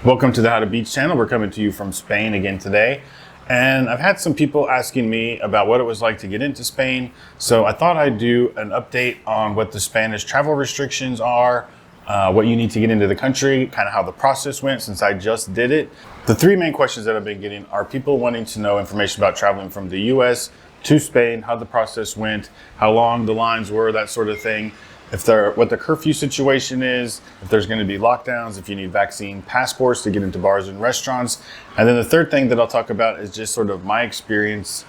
Welcome to the How to Beach channel. We're coming to you from Spain again today. And I've had some people asking me about what it was like to get into Spain. So I thought I'd do an update on what the Spanish travel restrictions are, what you need to get into the country, kind of how the process went since I just did it. The three main questions that I've been getting are people wanting to know information about traveling from the US to Spain, how the process went, how long the lines were, that sort of thing. What the curfew situation is, if there's going to be lockdowns, if you need vaccine passports to get into bars and restaurants. And then the third thing that I'll talk about is just sort of my experience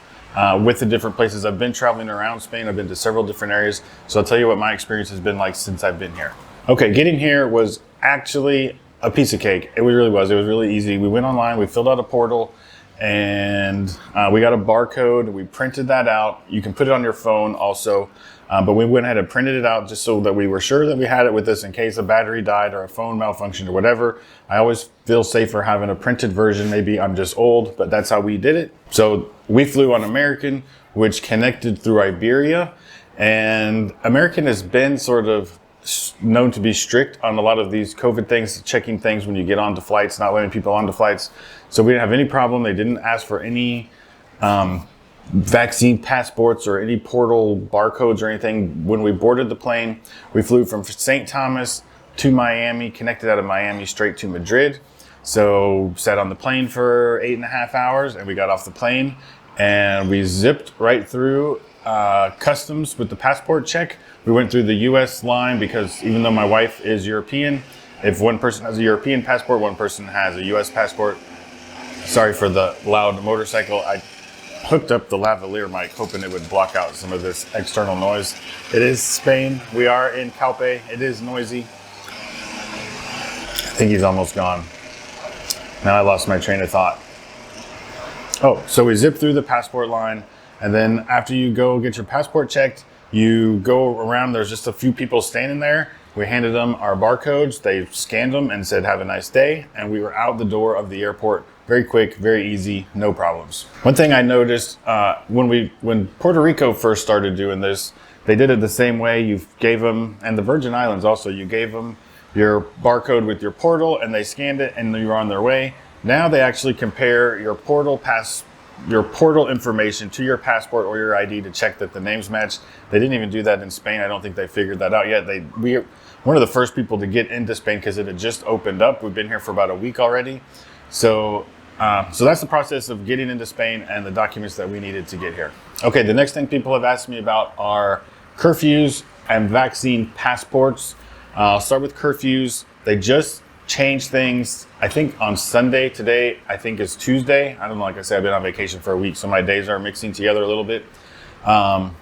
with the different places. I've been traveling around Spain. I've been to several different areas. So I'll tell you what my experience has been like since I've been here. Okay, getting here was actually a piece of cake. It really was. It was really easy. We went online, we filled out a portal, and we got a barcode. We printed that out. You can put it on your phone also. But we went ahead and printed it out just so that we were sure that we had it with us in case a battery died or a phone malfunctioned or whatever. I always feel safer having a printed version. Maybe I'm just old, but that's how we did it. So we flew on American, which connected through Iberia. And American has been sort of known to be strict on a lot of these COVID things, checking things when you get onto flights, not letting people onto flights. So we didn't have any problem. They didn't ask for any vaccine passports or any portal barcodes or anything. When we boarded the plane, we flew from St. Thomas to Miami, connected out of Miami straight to Madrid. So sat on the plane for 8.5 hours and we got off the plane and we zipped right through customs with the passport check. We went through the US line because even though my wife is European, if one person has a European passport, one person has a US passport. Sorry for the loud motorcycle. I hooked up the lavalier mic hoping it would block out some of this external noise. It is Spain. We are in Calpe. It is noisy. I think he's almost gone. Now I lost my train of thought. Oh, so we zip through the passport line, and then after you go get your passport checked, you go around. There's just a few people standing there. We handed them our barcodes. They scanned them and said, "Have a nice day." And we were out the door of the airport. Very quick, very easy, no problems. One thing I noticed when Puerto Rico first started doing this, they did it the same way. You gave them, and the Virgin Islands also, you gave them your barcode with your portal and they scanned it and you were on their way. Now they actually compare your portal information to your passport or your ID to check that the names match. They didn't even do that in Spain. I don't think they figured that out yet. We were one of the first people to get into Spain because it had just opened up. We've been here for about a week already. So that's the process of getting into Spain and the documents that we needed to get here. Okay, the next thing people have asked me about are curfews and vaccine passports. I'll start with curfews. They just changed things, I think on Sunday. Today, I think is Tuesday. I don't know, like I said, I've been on vacation for a week, so my days are mixing together a little bit.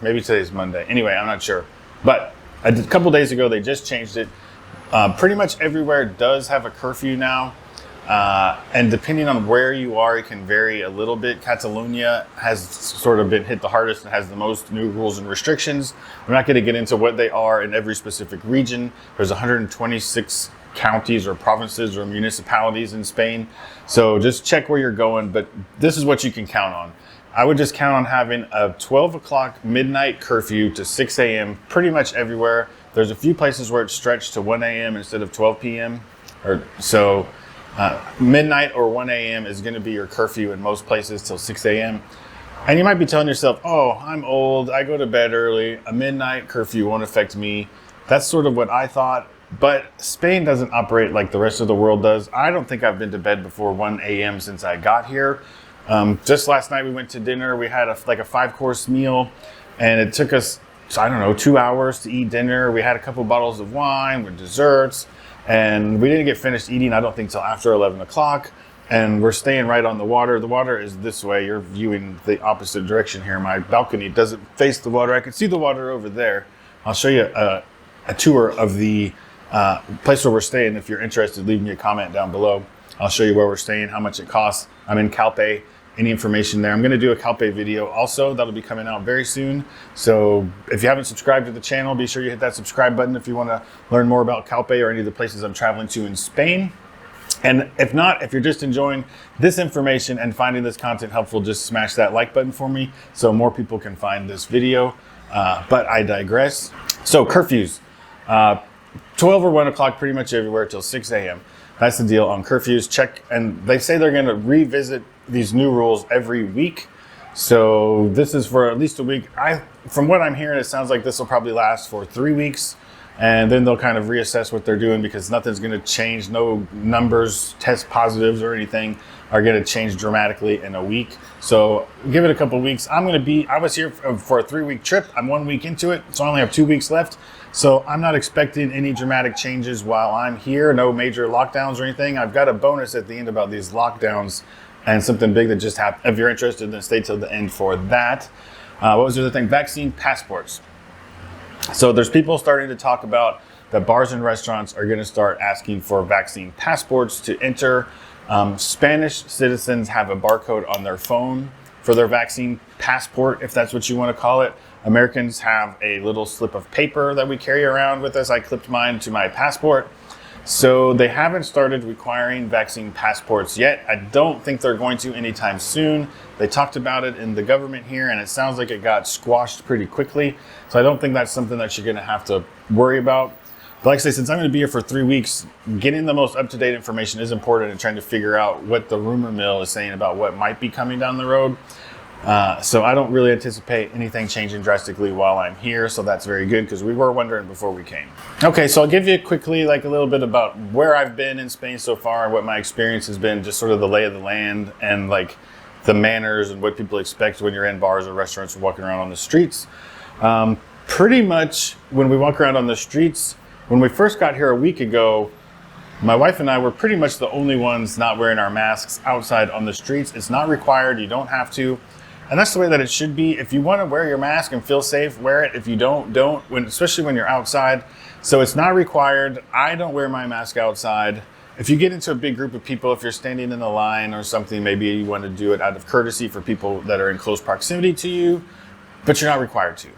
Maybe today's Monday. Anyway, I'm not sure. But a couple days ago, they just changed it. Pretty much everywhere does have a curfew now. And depending on where you are, it can vary a little bit. Catalonia has sort of been hit the hardest and has the most new rules and restrictions. I'm not going to get into what they are in every specific region. There's 126 counties or provinces or municipalities in Spain. So just check where you're going, but this is what you can count on. I would just count on having a 12 o'clock midnight curfew to 6 a.m. pretty much everywhere. There's a few places where it's stretched to 1 a.m. instead of 12 p.m. Midnight or 1 a.m. is going to be your curfew in most places till 6 a.m. And you might be telling yourself, oh, I'm old, I go to bed early, a midnight curfew won't affect me. That's sort of what I thought, but Spain doesn't operate like the rest of the world does. I don't think I've been to bed before 1 a.m. since I got here. Just last night we went to dinner. We had a 5-course meal and it took us, 2 hours to eat dinner. We had a couple bottles of wine with desserts. And we didn't get finished eating, I don't think, till after 11 o'clock. And we're staying right on the water. The water is this way. You're viewing the opposite direction here. My balcony doesn't face the water. I can see the water over there. I'll show you a tour of the place where we're staying. If you're interested, leave me a comment down below. I'll show you where we're staying, how much it costs. I'm in Calpe. Any information there. I'm going to do a Calpe video also. That'll be coming out very soon. So if you haven't subscribed to the channel, be sure you hit that subscribe button if you want to learn more about Calpe or any of the places I'm traveling to in Spain. And if not, if you're just enjoying this information and finding this content helpful, just smash that like button for me so more people can find this video. But I digress. So curfews, 12 or 1 o'clock pretty much everywhere till 6 a.m. That's the deal on curfews. Check, and they say they're going to revisit these new rules every week. So this is for at least a week. From what I'm hearing, it sounds like this will probably last for 3 weeks, and then they'll kind of reassess what they're doing, because nothing's going to change. No numbers, test positives or anything are going to change dramatically in a week. So give it a couple weeks. I was here for a 3-week trip. I'm 1 week into it, so I only have 2 weeks left. So I'm not expecting any dramatic changes while I'm here. No major lockdowns or anything. I've got a bonus at the end about these lockdowns and something big that just happened. If you're interested, then stay till the end for that. What was the other thing? Vaccine passports. So there's people starting to talk about that bars and restaurants are going to start asking for vaccine passports to enter. Spanish citizens have a barcode on their phone for their vaccine passport, if that's what you want to call it. Americans have a little slip of paper that we carry around with us. I clipped mine to my passport. So they haven't started requiring vaccine passports yet. I don't think they're going to anytime soon. They talked about it in the government here, and it sounds like it got squashed pretty quickly. So I don't think that's something that you're going to have to worry about. But like I say, since I'm going to be here for 3 weeks, getting the most up-to-date information is important, and trying to figure out what the rumor mill is saying about what might be coming down the road. So I don't really anticipate anything changing drastically while I'm here. So that's very good, because we were wondering before we came. Okay, so I'll give you quickly like a little bit about where I've been in Spain so far, what my experience has been, just sort of the lay of the land and like the manners and what people expect when you're in bars or restaurants or walking around on the streets. Pretty much when we walk around on the streets, when we first got here a week ago, my wife and I were pretty much the only ones not wearing our masks outside on the streets. It's not required, you don't have to. And that's the way that it should be. If you want to wear your mask and feel safe, wear it. If you don't, especially when you're outside. So it's not required. I don't wear my mask outside. If you get into a big group of people, if you're standing in a line or something, maybe you want to do it out of courtesy for people that are in close proximity to you, but you're not required to.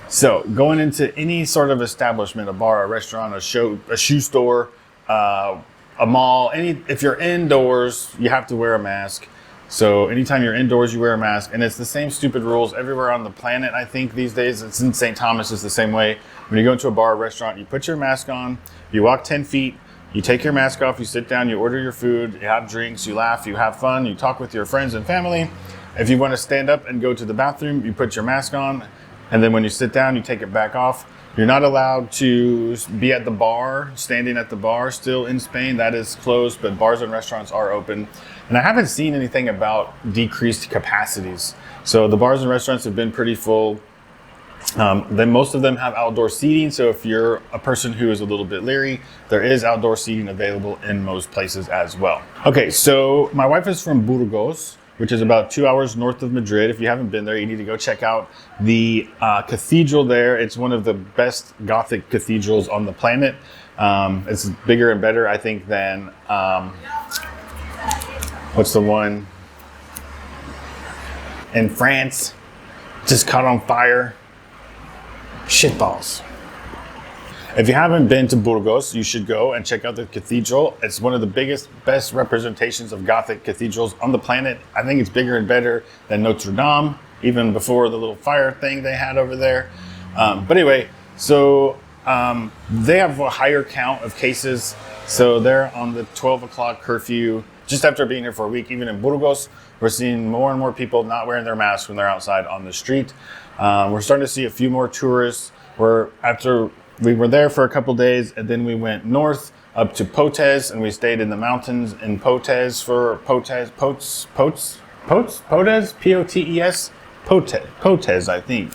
So going into any sort of establishment, a bar, a restaurant, a shoe store, a mall, if you're indoors, you have to wear a mask. So anytime you're indoors, you wear a mask, and it's the same stupid rules everywhere on the planet. I think these days, it's in St. Thomas, it's the same way. When you go into a bar or restaurant, you put your mask on, you walk 10 feet, you take your mask off, you sit down, you order your food, you have drinks, you laugh, you have fun, you talk with your friends and family. If you want to stand up and go to the bathroom, you put your mask on, and then when you sit down, you take it back off. You're not allowed to be at the bar, standing at the bar still in Spain. That is closed, but bars and restaurants are open. And I haven't seen anything about decreased capacities. So the bars and restaurants have been pretty full. Then most of them have outdoor seating. So if you're a person who is a little bit leery, there is outdoor seating available in most places as well. Okay, so my wife is from Burgos, which is about 2 hours north of Madrid. If you haven't been there, you need to go check out the cathedral there. It's one of the best Gothic cathedrals on the planet. It's bigger and better, I think, than, what's the one in France? Just caught on fire. Shitballs. If you haven't been to Burgos, you should go and check out the cathedral. It's one of the best representations of Gothic cathedrals on the planet. I think it's bigger and better than Notre Dame, even before the little fire thing they had over there. But anyway, so they have a higher count of cases. So they're on the 12 o'clock curfew. Just after being here for a week, even in Burgos, we're seeing more and more people not wearing their masks when they're outside on the street. We're starting to see a few more tourists. We were there for a couple days, and then we went north up to Potes, and we stayed in the mountains in Potes, P-O-T-E-S, Potes, I think.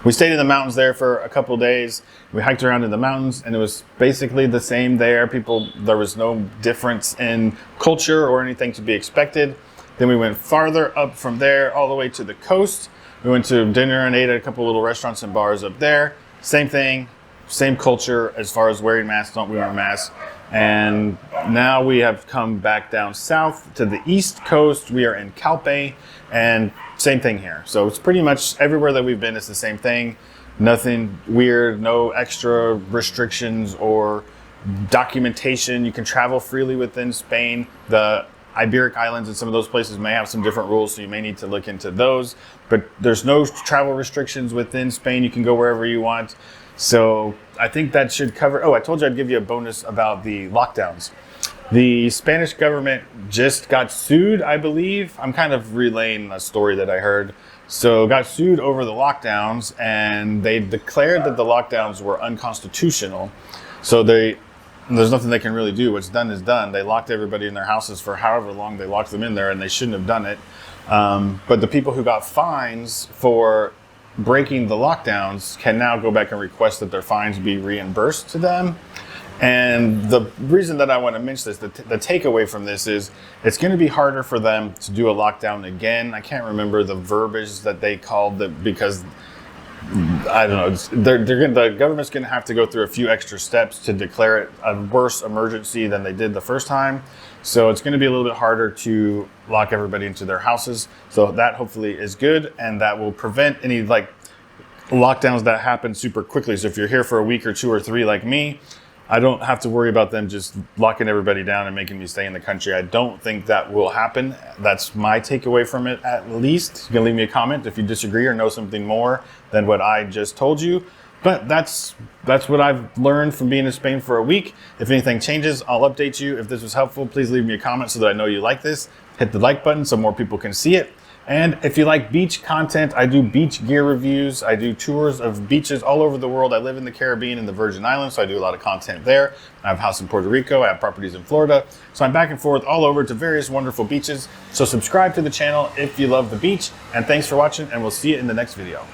We stayed in the mountains there for a couple days. We hiked around in the mountains, and it was basically the same there. There was no difference in culture or anything to be expected. Then we went farther up from there all the way to the coast. We went to dinner and ate at a couple little restaurants and bars up there. Same thing. Same culture as far as wearing masks, don't wear masks. And now we have come back down south to the east coast. We are in Calpe, and same thing here. So it's pretty much everywhere that we've been, it's the same thing. Nothing weird, no extra restrictions or documentation. You can travel freely within Spain. The Iberic Islands and some of those places may have some different rules, so you may need to look into those. But there's no travel restrictions within Spain. You can go wherever you want. So I think that should cover. Oh, I told you I'd give you a bonus about the lockdowns. The Spanish government just got sued, I believe. I'm kind of relaying a story that I heard. So got sued over the lockdowns, and they declared that the lockdowns were unconstitutional. So there's nothing they can really do. What's done is done. They locked everybody in their houses for however long they locked them in there, and they shouldn't have done it. But the people who got fines for breaking the lockdowns can now go back and request that their fines be reimbursed to them. And the reason that I want to mention this, the takeaway from this is it's going to be harder for them to do a lockdown again. I can't remember the verbiage that they called it because I don't know. The government's going to have to go through a few extra steps to declare it a worse emergency than they did the first time. So it's going to be a little bit harder to lock everybody into their houses. So that hopefully is good, and that will prevent any lockdowns that happen super quickly. So if you're here for a week or 2 or 3 like me, I don't have to worry about them just locking everybody down and making me stay in the country. I don't think that will happen. That's my takeaway from it, at least. You can leave me a comment if you disagree or know something more than what I just told you. But that's what I've learned from being in Spain for a week. If anything changes, I'll update you. If this was helpful, please leave me a comment so that I know you like this. Hit the like button so more people can see it. And if you like beach content, I do beach gear reviews. I do tours of beaches all over the world. I live in the Caribbean and the Virgin Islands, so I do a lot of content there. I have a house in Puerto Rico. I have properties in Florida. So I'm back and forth all over to various wonderful beaches. So subscribe to the channel if you love the beach. And thanks for watching, and we'll see you in the next video.